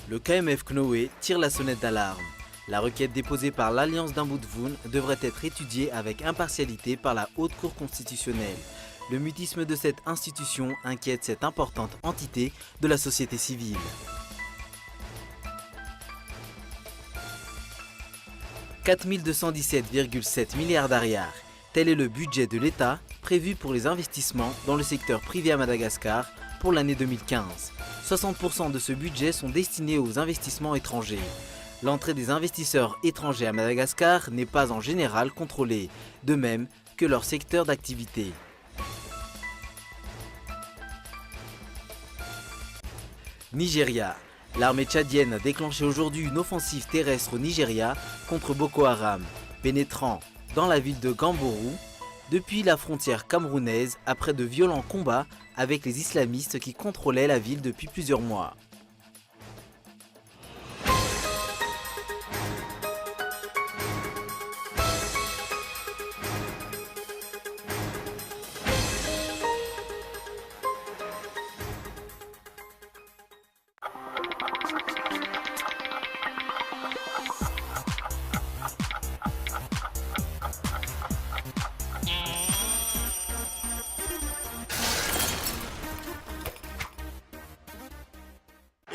Le KMF Knoé tire la sonnette d'alarme. La requête déposée par l'Alliance d'Amboudvoun devrait être étudiée avec impartialité par la Haute Cour constitutionnelle. Le mutisme de cette institution inquiète cette importante entité de la société civile. « 4 217,7 milliards d'ariars. Tel est le budget de l'État prévu pour les investissements dans le secteur privé à Madagascar pour l'année 2015. 60% de ce budget sont destinés aux investissements étrangers. L'entrée des investisseurs étrangers à Madagascar n'est pas en général contrôlée, de même que leur secteur d'activité. Nigeria. L'armée tchadienne a déclenché aujourd'hui une offensive terrestre au Nigeria contre Boko Haram, pénétrant dans la ville de Gambourou depuis la frontière camerounaise après de violents combats avec les islamistes qui contrôlaient la ville depuis plusieurs mois.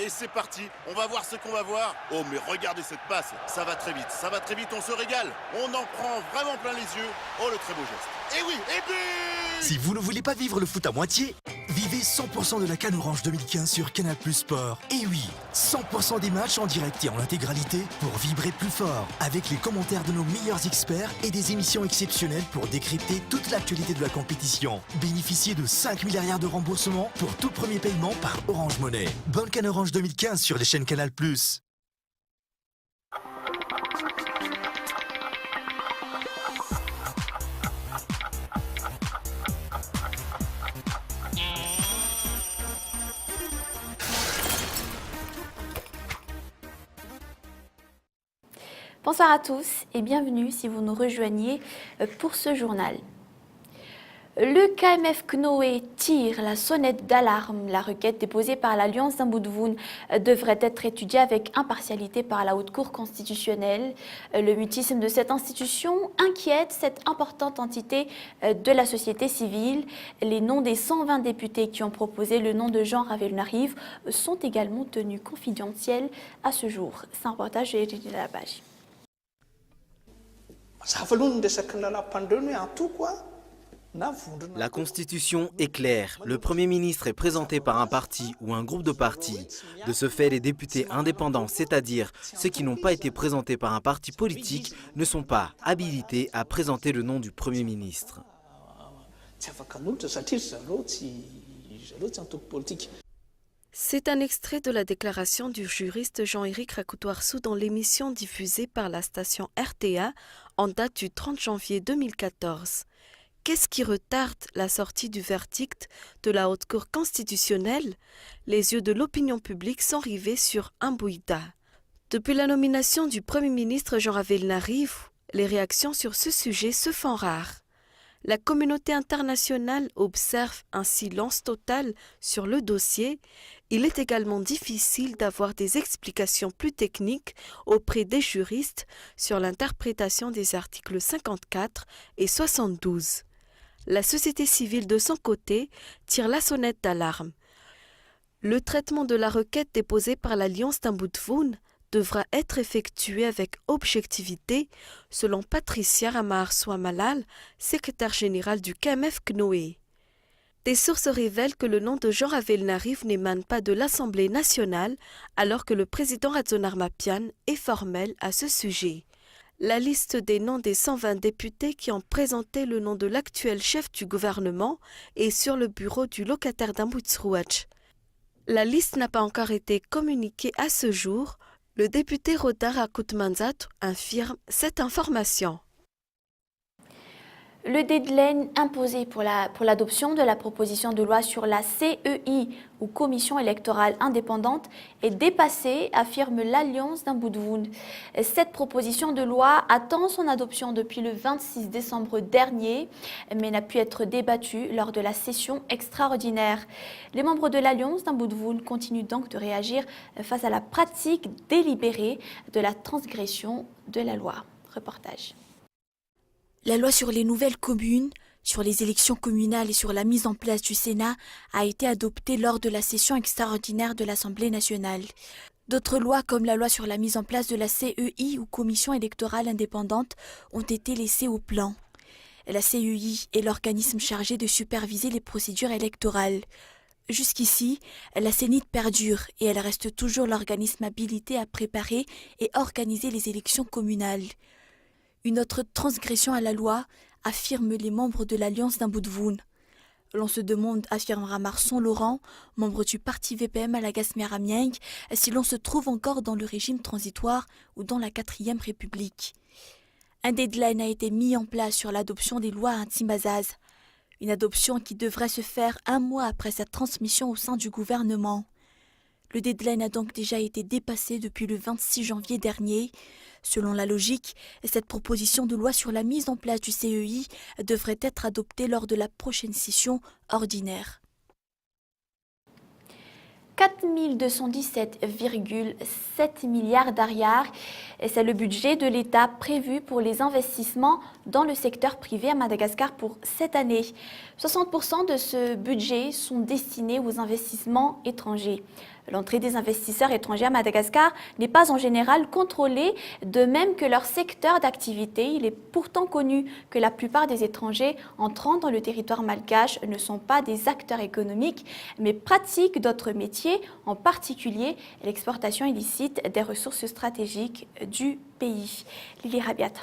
Et c'est parti, on va voir ce qu'on va voir. Oh mais regardez cette passe, ça va très vite, on se régale. On en prend vraiment plein les yeux. Oh le très beau geste. Et oui, et but! Si vous ne voulez pas vivre le foot à moitié, vivez 100% de la CAN Orange 2015 sur Canal+ Sport. Et oui, 100% des matchs en direct et en intégralité pour vibrer plus fort. Avec les commentaires de nos meilleurs experts et des émissions exceptionnelles pour décrypter toute l'actualité de la compétition. Bénéficiez de 5 milliards de remboursements pour tout premier paiement par Orange Money. Bonne CAN Orange 2015 sur les chaînes Canal+. Bonsoir à tous et bienvenue si vous nous rejoignez pour ce journal. Le KMF Knoé tire la sonnette d'alarme. La requête déposée par l'Alliance d'Amboudvoun devrait être étudiée avec impartialité par la Haute Cour constitutionnelle. Le mutisme de cette institution inquiète cette importante entité de la société civile. Les noms des 120 députés qui ont proposé le nom de Jean Ravelnariv sont également tenus confidentiels à ce jour. C'est un reportage de Eugénie Labage. La Constitution est claire. Le Premier ministre est présenté par un parti ou un groupe de partis. De ce fait, les députés indépendants, c'est-à-dire ceux qui n'ont pas été présentés par un parti politique, ne sont pas habilités à présenter le nom du Premier ministre. C'est un extrait de la déclaration du juriste Jean-Éric Rakoutoarsou dans l'émission diffusée par la station RTA en date du 30 janvier 2014. Qu'est-ce qui retarde la sortie du verdict de la Haute Cour constitutionnelle? Les yeux de l'opinion publique sont rivés sur Mbouïda. Depuis la nomination du Premier ministre Jean Ravelnariv, les réactions sur ce sujet se font rares. La communauté internationale observe un silence total sur le dossier. Il est également difficile d'avoir des explications plus techniques auprès des juristes sur l'interprétation des articles 54 et 72. La société civile, de son côté, tire la sonnette d'alarme. Le traitement de la requête déposée par l'Alliance d'Amboudvoun devra être effectué avec objectivité, selon Patricia Ramar-Swamalal, secrétaire générale du KMF Knoé. Des sources révèlent que le nom de Jean Ravelnariv n'émane pas de l'Assemblée nationale, alors que le président Radzonar Mapian est formel à ce sujet. La liste des noms des 120 députés qui ont présenté le nom de l'actuel chef du gouvernement est sur le bureau du locataire d'Amboutsrouach. La liste n'a pas encore été communiquée à ce jour. Le député Rodar Akoutmanzat infirme cette information. Le deadline imposé pour l'adoption de la proposition de loi sur la CEI ou Commission électorale indépendante est dépassé, affirme l'Alliance d'Amboudvoun. Cette proposition de loi attend son adoption depuis le 26 décembre dernier, mais n'a pu être débattue lors de la session extraordinaire. Les membres de l'Alliance d'Amboudvoun continuent donc de réagir face à la pratique délibérée de la transgression de la loi. Reportage. La loi sur les nouvelles communes, sur les élections communales et sur la mise en place du Sénat a été adoptée lors de la session extraordinaire de l'Assemblée nationale. D'autres lois, comme la loi sur la mise en place de la CEI ou Commission électorale indépendante, ont été laissées au plan. La CEI est l'organisme chargé de superviser les procédures électorales. Jusqu'ici, la CENIT perdure et elle reste toujours l'organisme habilité à préparer et organiser les élections communales. Une autre transgression à la loi, affirment les membres de l'Alliance d'Amboudvoun. L'on se demande, affirmera Marson Laurent, membre du parti VPM à la Gasmiaramieng, si l'on se trouve encore dans le régime transitoire ou dans la 4e République. Un deadline a été mis en place sur l'adoption des lois anti-Mazaz, une adoption qui devrait se faire un mois après sa transmission au sein du gouvernement. Le deadline a donc déjà été dépassé depuis le 26 janvier dernier. Selon la logique, cette proposition de loi sur la mise en place du CEI devrait être adoptée lors de la prochaine session ordinaire. 4 217,7 milliards d'ariars, c'est le budget de l'État prévu pour les investissements dans le secteur privé à Madagascar pour cette année. 60% de ce budget sont destinés aux investissements étrangers. L'entrée des investisseurs étrangers à Madagascar n'est pas en général contrôlée, de même que leur secteur d'activité. Il est pourtant connu que la plupart des étrangers entrant dans le territoire malgache ne sont pas des acteurs économiques, mais pratiquent d'autres métiers, en particulier l'exportation illicite des ressources stratégiques du pays. Lili Rabiat.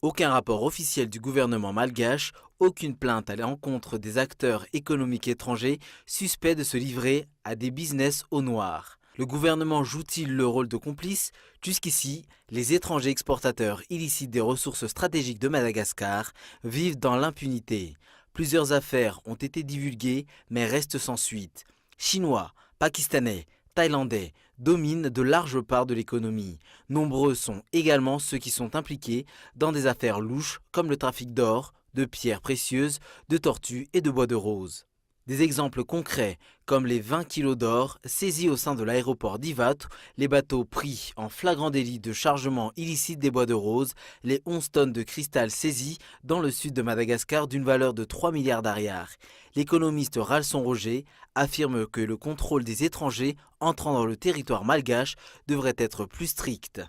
Aucun rapport officiel du gouvernement malgache, aucune plainte à l'encontre des acteurs économiques étrangers suspects de se livrer à des business au noir. Le gouvernement joue-t-il le rôle de complice? Jusqu'ici, les étrangers exportateurs illicites des ressources stratégiques de Madagascar vivent dans l'impunité. Plusieurs affaires ont été divulguées mais restent sans suite. Chinois, Pakistanais, Thaïlandais dominent de larges parts de l'économie. Nombreux sont également ceux qui sont impliqués dans des affaires louches comme le trafic d'or, de pierres précieuses, de tortues et de bois de rose. Des exemples concrets comme les 20 kilos d'or saisis au sein de l'aéroport d'Ivat, les bateaux pris en flagrant délit de chargement illicite des bois de rose, les 11 tonnes de cristal saisies dans le sud de Madagascar d'une valeur de 3 milliards d'ariars. L'économiste Ralson Roger affirme que le contrôle des étrangers entrant dans le territoire malgache devrait être plus strict.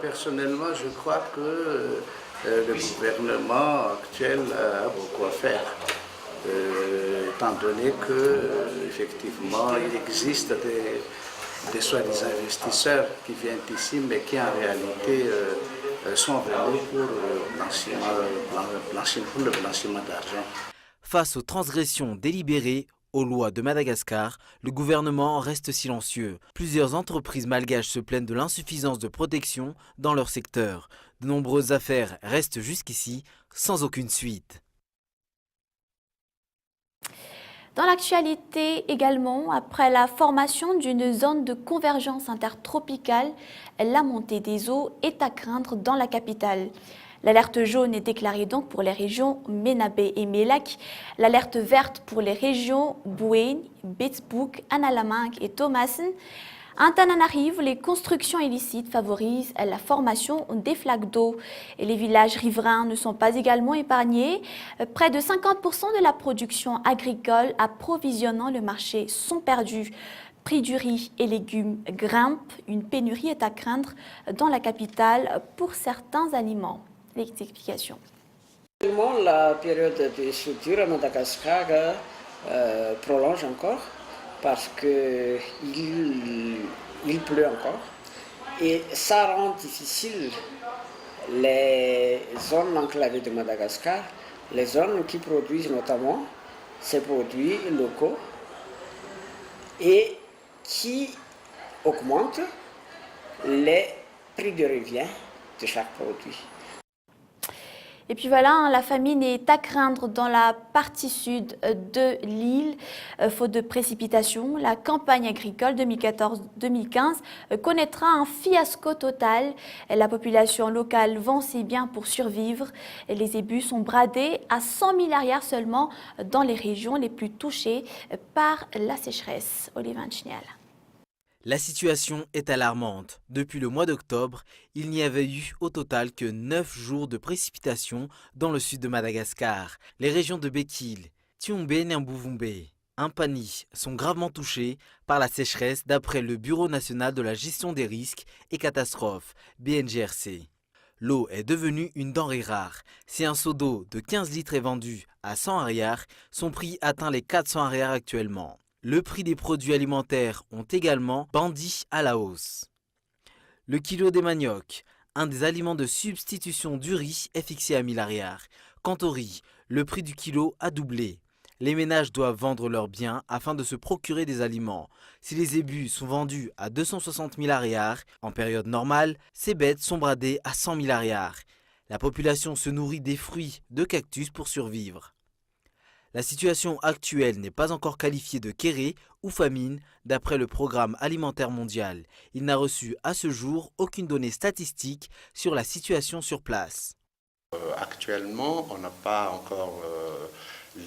Personnellement, je crois que le gouvernement actuel a beaucoup à faire. Étant donné qu'effectivement, il existe des soi-disant investisseurs qui viennent ici, mais qui en réalité sont venus pour le blanchiment d'argent. Face aux transgressions délibérées aux lois de Madagascar, le gouvernement reste silencieux. Plusieurs entreprises malgaches se plaignent de l'insuffisance de protection dans leur secteur. De nombreuses affaires restent jusqu'ici sans aucune suite. Dans l'actualité également, après la formation d'une zone de convergence intertropicale, la montée des eaux est à craindre dans la capitale. L'alerte jaune est déclarée donc pour les régions Menabé et Mélak, l'alerte verte pour les régions Bouén, Betsbouk, Analamang et Thomassen. À Antananarivo, les constructions illicites favorisent la formation des flaques d'eau et les villages riverains ne sont pas également épargnés. Près de 50% de la production agricole approvisionnant le marché sont perdus. Prix du riz et légumes grimpent. Une pénurie est à craindre dans la capitale pour certains aliments. Les explications. La période de soudure à Madagascar prolonge encore parce qu'il pleut encore et ça rend difficile les zones enclavées de Madagascar, les zones qui produisent notamment ces produits locaux et qui augmentent les prix de revient de chaque produit. Et puis voilà, hein, la famine est à craindre dans la partie sud de l'île, faute de précipitations. La campagne agricole 2014-2015 connaîtra un fiasco total. La population locale vend ses biens pour survivre. Et les ébus sont bradés à 100 000 arrières seulement dans les régions les plus touchées par la sécheresse. Olivier Chignal. La situation est alarmante. Depuis le mois d'octobre, il n'y avait eu au total que 9 jours de précipitations dans le sud de Madagascar. Les régions de Bekil, Tiombe et Mbouvumbe, Impani sont gravement touchées par la sécheresse d'après le Bureau national de la gestion des risques et catastrophes, BNGRC. L'eau est devenue une denrée rare. Si un seau d'eau de 15 litres est vendu à 100 arrières, son prix atteint les 400 arrières actuellement. Le prix des produits alimentaires ont également bondi à la hausse. Le kilo des maniocs, un des aliments de substitution du riz, est fixé à 1000 arrières. Quant au riz, le prix du kilo a doublé. Les ménages doivent vendre leurs biens afin de se procurer des aliments. Si les ébus sont vendus à 260 000 arrières, en période normale, ces bêtes sont bradées à 100 000 arrières. La population se nourrit des fruits de cactus pour survivre. La situation actuelle n'est pas encore qualifiée de kéré ou famine d'après le Programme alimentaire mondial. Il n'a reçu à ce jour aucune donnée statistique sur la situation sur place. Actuellement, on n'a pas encore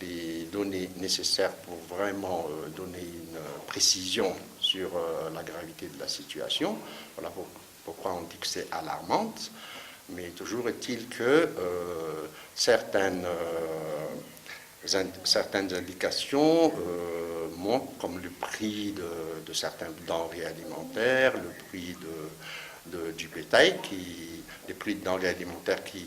les données nécessaires pour vraiment donner une précision sur la gravité de la situation. Voilà pourquoi on dit que c'est alarmante. Mais toujours est-il que certaines indications montrent, comme le prix de certains denrées alimentaires, le prix du bétail, les prix de denrées alimentaires qui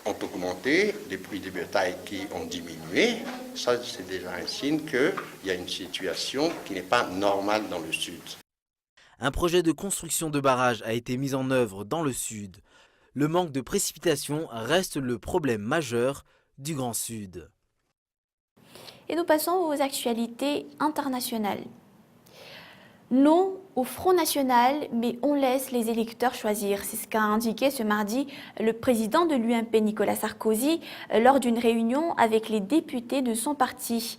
ont augmenté, les prix du bétail qui ont diminué. Ça, c'est déjà un signe qu'il y a une situation qui n'est pas normale dans le sud. Un projet de construction de barrage a été mis en œuvre dans le sud. Le manque de précipitations reste le problème majeur du Grand Sud. Et nous passons aux actualités internationales. Non au Front National, mais on laisse les électeurs choisir. C'est ce qu'a indiqué ce mardi le président de l'UMP, Nicolas Sarkozy, lors d'une réunion avec les députés de son parti.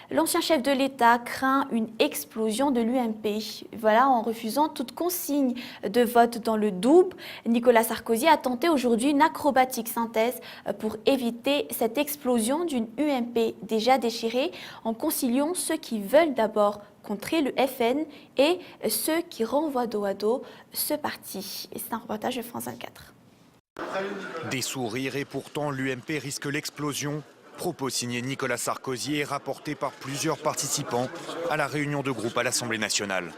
L'ancien chef de l'État craint une explosion de l'UMP. Voilà, en refusant toute consigne de vote dans le Doubs, Nicolas Sarkozy a tenté aujourd'hui une acrobatique synthèse pour éviter cette explosion d'une UMP déjà déchirée en conciliant ceux qui veulent d'abord contrer le FN et ceux qui renvoient dos à dos ce parti. Et c'est un reportage de France 24. Des sourires et pourtant l'UMP risque l'explosion. Propos signé Nicolas Sarkozy et rapporté par plusieurs participants à la réunion de groupe à l'Assemblée nationale.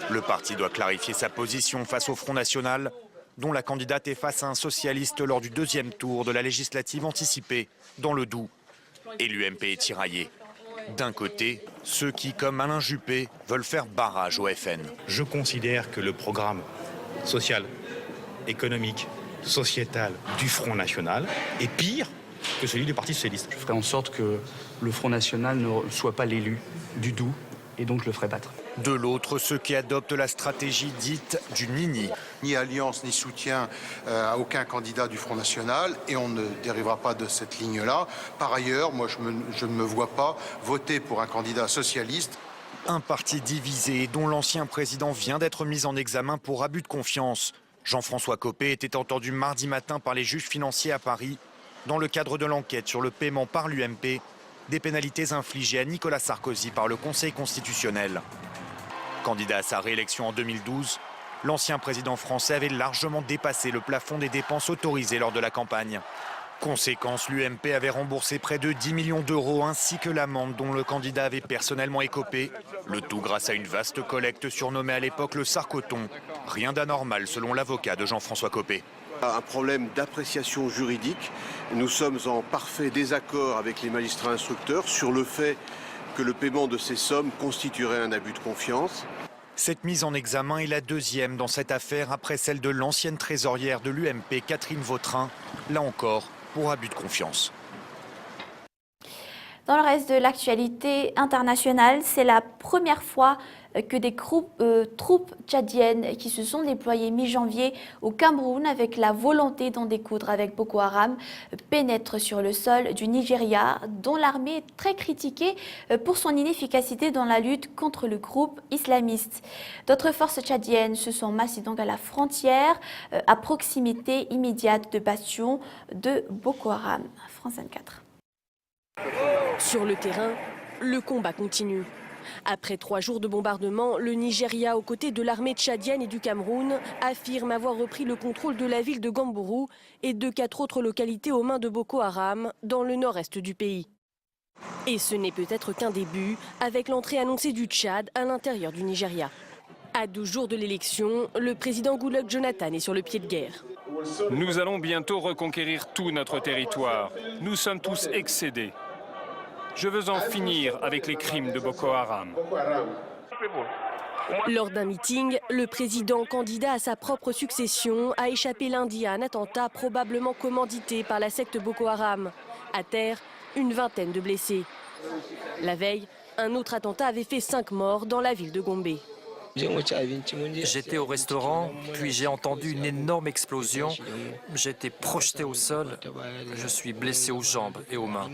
Le parti doit clarifier sa position face au Front National, dont la candidate est face à un socialiste lors du deuxième tour de la législative anticipée dans le Doubs. Et l'UMP est tiraillée. D'un côté, ceux qui, comme Alain Juppé, veulent faire barrage au FN. Je considère que le programme social, économique, sociétal du Front National est pire que celui du Parti socialiste. Je ferai en sorte que le Front National ne soit pas l'élu du Doubs et donc je le ferai battre. De l'autre, ceux qui adoptent la stratégie dite du nini. Ni alliance ni soutien à aucun candidat du Front National et on ne dérivera pas de cette ligne-là. Par ailleurs, moi je ne me vois pas voter pour un candidat socialiste. Un parti divisé dont l'ancien président vient d'être mis en examen pour abus de confiance. Jean-François Copé était entendu mardi matin par les juges financiers à Paris dans le cadre de l'enquête sur le paiement par l'UMP des pénalités infligées à Nicolas Sarkozy par le Conseil constitutionnel. Candidat à sa réélection en 2012, l'ancien président français avait largement dépassé le plafond des dépenses autorisées lors de la campagne. Conséquence, l'UMP avait remboursé près de 10 millions d'euros ainsi que l'amende dont le candidat avait personnellement écopé. Le tout grâce à une vaste collecte surnommée à l'époque le Sarkoton. Rien d'anormal selon l'avocat de Jean-François Copé. Un problème d'appréciation juridique. Nous sommes en parfait désaccord avec les magistrats instructeurs sur le fait que le paiement de ces sommes constituerait un abus de confiance. Cette mise en examen est la deuxième dans cette affaire après celle de l'ancienne trésorière de l'UMP, Catherine Vautrin, là encore pour abus de confiance. Dans le reste de l'actualité internationale, c'est la première fois que des troupes tchadiennes qui se sont déployées mi-janvier au Cameroun avec la volonté d'en découdre avec Boko Haram pénètrent sur le sol du Nigeria, dont l'armée est très critiquée pour son inefficacité dans la lutte contre le groupe islamiste. D'autres forces tchadiennes se sont massées donc à la frontière, à proximité immédiate de bastions de Boko Haram. France 24. Sur le terrain, le combat continue. Après 3 jours de bombardement, le Nigeria, aux côtés de l'armée tchadienne et du Cameroun, affirme avoir repris le contrôle de la ville de Gambourou et de 4 autres localités aux mains de Boko Haram, dans le nord-est du pays. Et ce n'est peut-être qu'un début, avec l'entrée annoncée du Tchad à l'intérieur du Nigeria. À 12 jours de l'élection, le président Goodluck Jonathan est sur le pied de guerre. Nous allons bientôt reconquérir tout notre territoire. Nous sommes tous excédés. Je veux en finir avec les crimes de Boko Haram. Lors d'un meeting, le président candidat à sa propre succession a échappé lundi à un attentat probablement commandité par la secte Boko Haram. À terre, une vingtaine de blessés. La veille, un autre attentat avait fait 5 morts dans la ville de Gombe. J'étais au restaurant, puis j'ai entendu une énorme explosion. J'ai été projeté au sol. Je suis blessé aux jambes et aux mains.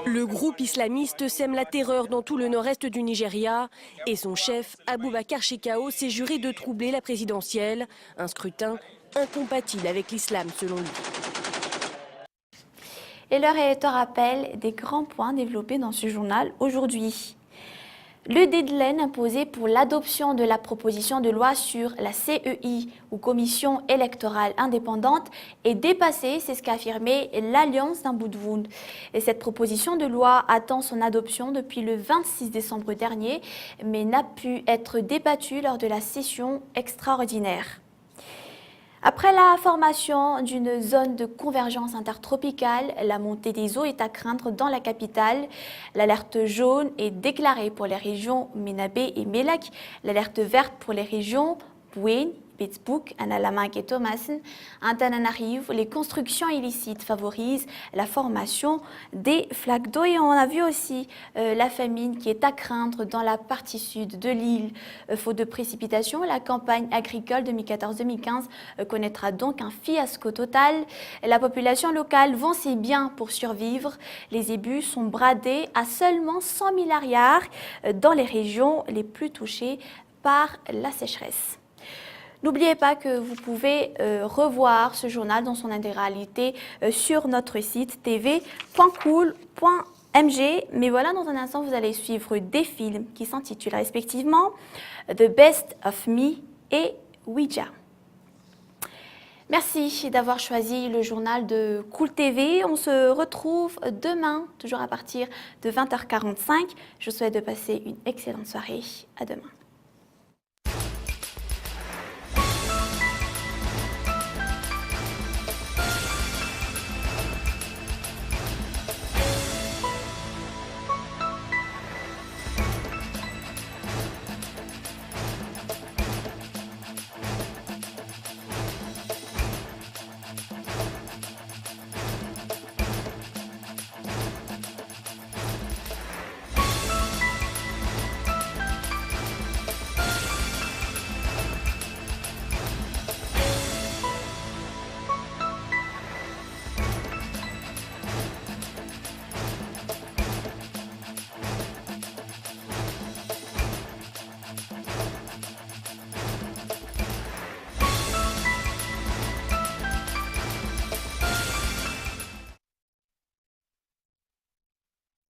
Le groupe islamiste sème la terreur dans tout le nord-est du Nigeria et son chef, Abubakar Shekau, s'est juré de troubler la présidentielle, un scrutin incompatible avec l'islam selon lui. Et l'heure est au rappel des grands points développés dans ce journal aujourd'hui. Le deadline imposé pour l'adoption de la proposition de loi sur la CEI ou Commission électorale indépendante est dépassé, c'est ce qu'a affirmé l'Alliance d'Amboudvoun. Et cette proposition de loi attend son adoption depuis le 26 décembre dernier, mais n'a pu être débattue lors de la session extraordinaire. Après la formation d'une zone de convergence intertropicale, la montée des eaux est à craindre dans la capitale. L'alerte jaune est déclarée pour les régions Menabé et Melak, l'alerte verte pour les régions Bouin, Pittsburgh, Analamanque et Thomasin. Antananarivo, les constructions illicites favorisent la formation des flaques d'eau. Et on a vu aussi la famine qui est à craindre dans la partie sud de l'île. Faute de précipitations, la campagne agricole 2014-2015 connaîtra donc un fiasco total. La population locale vend ses biens pour survivre. Les ébus sont bradés à seulement 100 milliards dans les régions les plus touchées par la sécheresse. N'oubliez pas que vous pouvez revoir ce journal dans son intégralité sur notre site tv.cool.mg. Mais voilà, dans un instant, vous allez suivre des films qui s'intitulent respectivement The Best of Me et Ouija. Merci d'avoir choisi le journal de Cool TV. On se retrouve demain, toujours à partir de 20h45. Je vous souhaite de passer une excellente soirée. À demain.